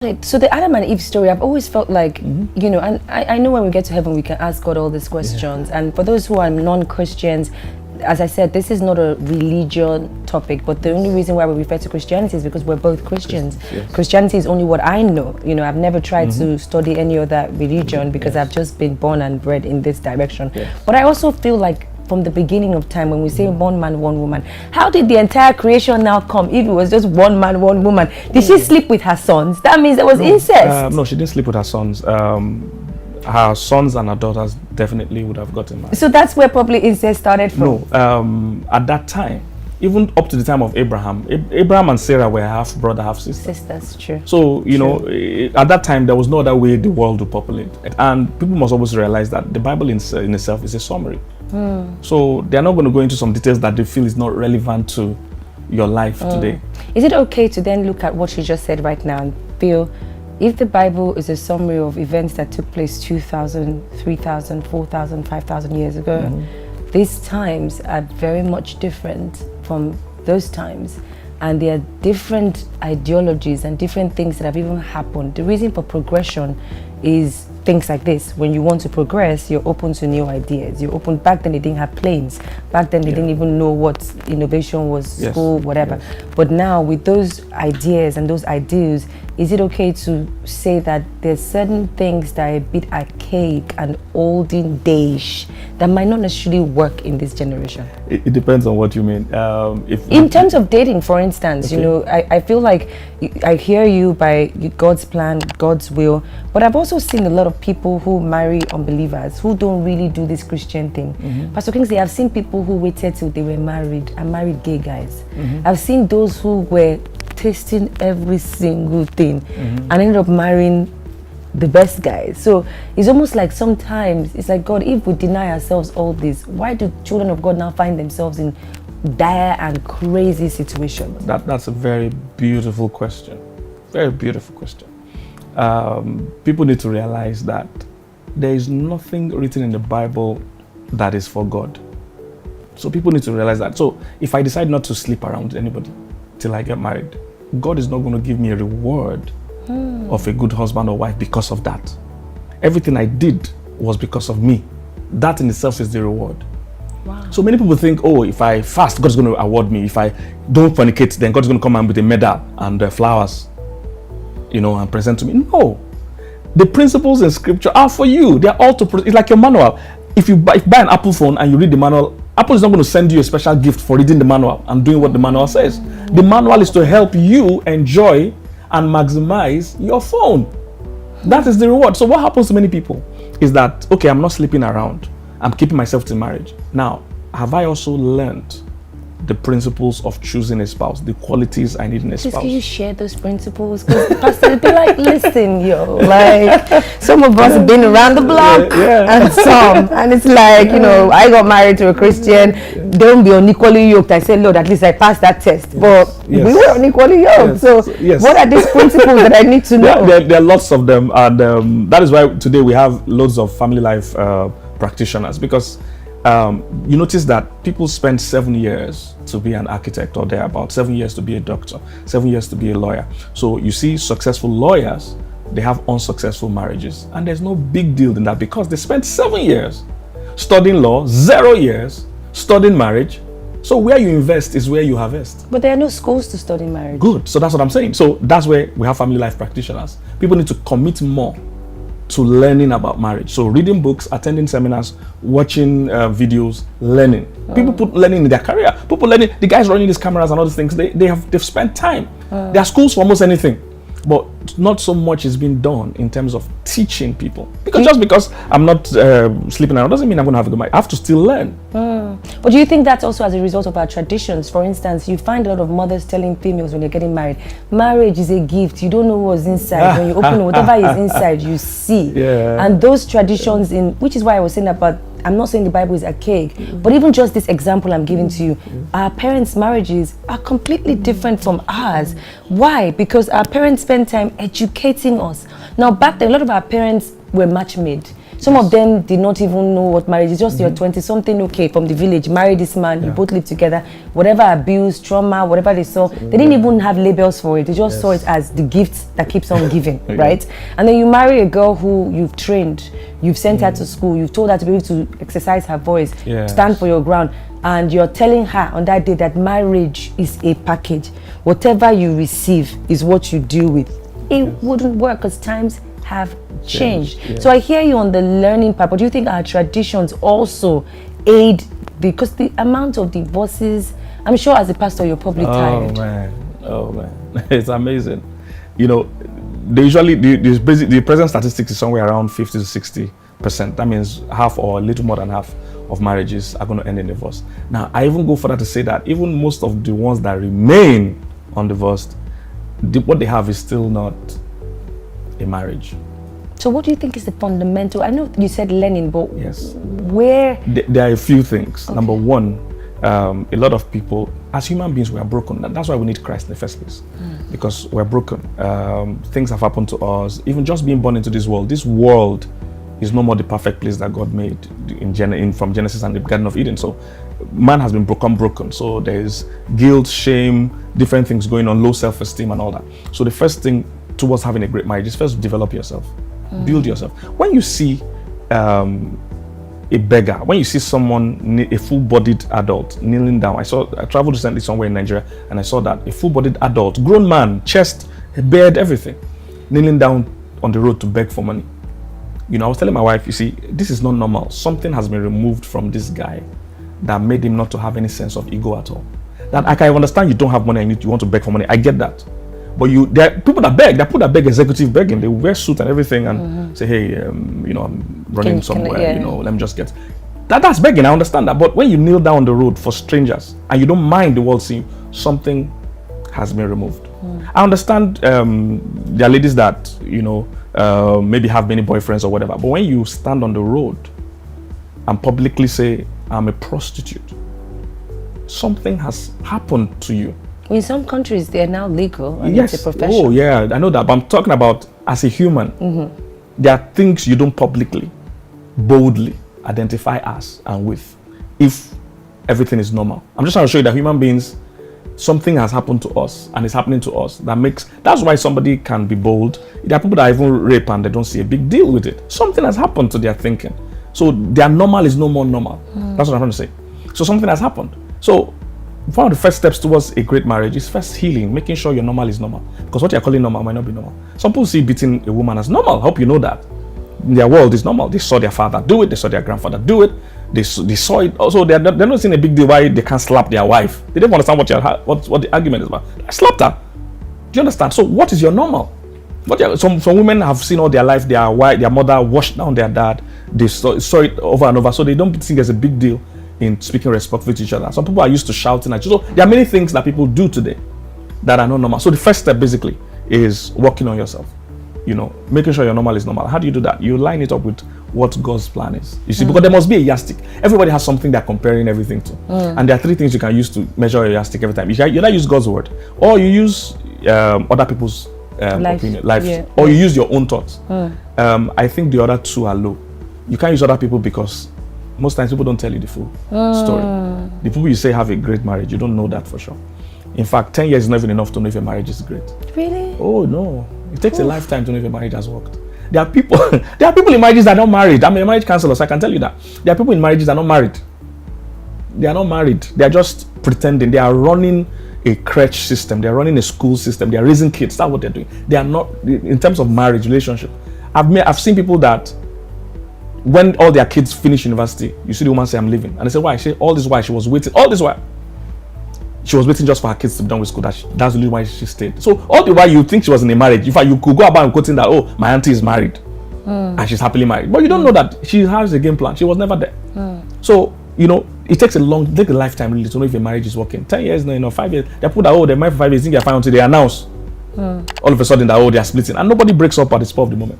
So the Adam and Eve story, I've always felt like, you know, and I know when we get to heaven, we can ask God all these questions. And for those who are non-Christians, as I said, this is not a religion topic, but the only reason why we refer to Christianity is because we're both Christians. Yes. Christianity is only what I know. You know, I've never tried to study any other religion because I've just been born and bred in this direction. But I also feel like from the beginning of time, when we say one man, one woman, how did the entire creation now come if it was just one man, one woman? Did she sleep with her sons? That means there was incest. No, she didn't sleep with her sons. Her sons and her daughters definitely would have gotten married. So that's where probably incest started from? No, at that time, even up to the time of Abraham, Abraham and Sarah were half brother, half sister. Sisters, true. So, you know, at that time, there was no other way the world would populate. And people must always realize that the Bible in itself is a summary. So they're not going to go into some details that they feel is not relevant to your life today. Is it okay to then look at what you just said right now and feel, if the Bible is a summary of events that took place 2,000, 3,000, 4,000, 5,000 years ago, these times are very much different from those times, and there are different ideologies and different things that have even happened. The reason for progression is things like this. When you want to progress, you're open to new ideas. You're open. Back then they didn't have planes. Back then they didn't even know what innovation was, school, whatever. But now with those ideas and those ideals, is it okay to say that there's certain things that are a bit archaic and olden days that might not necessarily work in this generation? It depends on what you mean. In terms of dating, for instance, you know, I feel like I hear you by God's plan, God's will, but I've also seen a lot of people who marry unbelievers who don't really do this Christian thing. Pastor Kingsley, I've seen people who waited till they were married and married gay guys. I've seen those who were tasting every single thing and ended up marrying the best guys. So it's almost like sometimes it's like, God, if we deny ourselves all this, why do children of God now find themselves in dire and crazy situations? That's a very beautiful question. Very beautiful question. People need to realize that there is nothing written in the Bible that is for God. So people need to realize that. So if I decide not to sleep around with anybody till I get married, God is not going to give me a reward of a good husband or wife because of that. Everything I did was because of me. That in itself is the reward. Wow. So many people think, oh, if I fast, God's going to award me. If I don't fornicate, then God's going to come and with a medal and flowers, you know, and present to me. No. The principles in scripture are for you. They're all to, it's like your manual. If you buy an Apple phone and you read the manual, Apple is not going to send you a special gift for reading the manual and doing what the manual says. The manual is to help you enjoy and maximize your phone. That is the reward. So what happens to many people is that, okay, I'm not sleeping around. I'm keeping myself to marriage. Now, have I also learned the principles of choosing a spouse, the qualities I need in a spouse? Can you share those principles? Because Pastor would be like, listen, yo, like some of us have been around the block and some, and it's like, you know, I got married to a Christian, don't be unequally yoked. I said, Lord, at least I passed that test, but we were unequally yoked. So what are these principles that I need to know? There are lots of them, and that is why today we have loads of family life practitioners, because you notice that people spend 7 years to be an architect or thereabout, 7 years to be a doctor, 7 years to be a lawyer. So you see successful lawyers, they have unsuccessful marriages. And there's no big deal in that because they spent 7 years studying law, 0 years studying marriage. So where you invest is where you harvest. But there are no schools to study marriage. Good. So that's what I'm saying. So that's where we have family life practitioners. People need to commit more to learning about marriage. So reading books, attending seminars, watching videos, learning. People put learning in their career. People learning, the guys running these cameras and all these things, they've spent time. There are schools for almost anything. But not so much is being done in terms of teaching people. Because just because I'm not sleeping around doesn't mean I'm going to have a good mind. I have to still learn. But do you think that's also as a result of our traditions? For instance, you find a lot of mothers telling females when they're getting married, marriage is a gift. You don't know what's inside. When you open whatever is inside, you see. And those traditions, which is why I was saying about, I'm not saying the Bible is archaic, but even just this example I'm giving to you, our parents' marriages are completely different from ours. Why? Because our parents spend time educating us. Now back then, a lot of our parents were match made. Some of them did not even know what marriage is. Just you're 20-something, okay, from the village, marry this man, you both live together. Whatever abuse, trauma, whatever they saw, they didn't even have labels for it. They just saw it as the gift that keeps on giving, right? And then you marry a girl who you've trained, you've sent her to school, you've told her to be able to exercise her voice, stand for your ground, and you're telling her on that day that marriage is a package. Whatever you receive is what you deal with. It wouldn't work because times have changed. So I hear you on the learning part, but do you think our traditions also aid, because the amount of divorces, I'm sure as a pastor you're probably tired. Oh man, it's amazing. You know, they usually the present statistics is somewhere around 50 to 60%. That means half or a little more than half of marriages are going to end in divorce. Now, I even go further to say that even most of the ones that remain undivorced, what they have is still not a marriage. So what do you think is the fundamental? I know you said learning, but where? There are a few things. Number one, a lot of people, as human beings, we are broken. That's why we need Christ in the first place, because we're broken. Things have happened to us. Even just being born into this world is no more the perfect place that God made from Genesis and the Garden of Eden. So man has been broken. So there's guilt, shame, different things going on, low self-esteem and all that. So the first thing towards having a great marriage is first develop yourself, build yourself. When you see a beggar, when you see someone, a full-bodied adult kneeling down, I traveled recently somewhere in Nigeria and I saw that a full-bodied adult, grown man, chest, beard, everything, kneeling down on the road to beg for money. You know, I was telling my wife, you see, this is not normal. Something has been removed from this guy that made him not to have any sense of ego at all. That I can understand you don't have money and you want to beg for money. I get that. But there are people that beg. There are people that beg executive begging. They wear suit and everything and say, hey, you know, I'm running somewhere, you know, let me just get. That's begging. I understand that. But when you kneel down the road for strangers and you don't mind the world seeing, something has been removed. I understand there are ladies that, you know, maybe have many boyfriends or whatever. But when you stand on the road and publicly say, I'm a prostitute, something has happened to you. In some countries, they are now legal and yes. it's a profession. Oh, yeah, I know that. But I'm talking about as a human. There are things you don't publicly, boldly identify as and with if everything is normal. I'm just trying to show you that human beings, something has happened to us and it's happening to us. That's why somebody can be bold. There are people that even rape and they don't see a big deal with it. Something has happened to their thinking. So their normal is no more normal. That's what I'm trying to say. So something has happened. So one of the first steps towards a great marriage is first healing, making sure your normal is normal. Because what you're calling normal might not be normal. Some people see beating a woman as normal. I hope you know that. In their world is normal. They saw their father do it. They saw their grandfather do it. They saw it. Also, they're not seeing a big deal why they can't slap their wife. They don't understand what the argument is about. I slapped her. Do you understand? So what is your normal? Some women have seen all their life their mother washed down their dad. They saw it over and over. So they don't think there's a big deal in speaking respectfully to each other. Some people are used to shouting at you. So there are many things that people do today that are not normal. So the first step basically is working on yourself. You know, making sure your normal is normal. How do you do that? You line it up with what God's plan is. You see, because there must be a yardstick. Everybody has something they're comparing everything to. And there are three things you can use to measure your yardstick every time. You either use God's word, or you use other people's opinion, or you use your own thoughts. I think the other two are low. You can't use other people because most times people don't tell you the full story. The people you say have a great marriage, you don't know that for sure. In fact, 10 years is not even enough to know if a marriage is great. Really? Oh no. It takes a lifetime to know if a marriage has worked. There are people in marriages that are not married. I'm a marriage counselor, so I can tell you that. There are people in marriages that are not married. They are not married. They are just pretending. They are running a crèche system. They are running a school system. They are raising kids. That's what they're doing. They are not, in terms of marriage, relationship. I've seen people that when all their kids finish university, you see the woman say, I'm leaving. And they say, why? She say, all this while she was waiting. All this while. She was waiting just for her kids to be done with school. That's the reason why she stayed. So all the while you think she was in a marriage. In fact, you could go about and quoting that, oh, my auntie is married. And she's happily married. But you don't know that she has a game plan. She was never there. So, you know, it takes a lifetime really to know if a marriage is working. 10 years, no, you know, 5 years. They put that, oh, they're married for 5 years, think they're fine until they announce. All of a sudden that, oh, they are splitting. And nobody breaks up at the spur of the moment.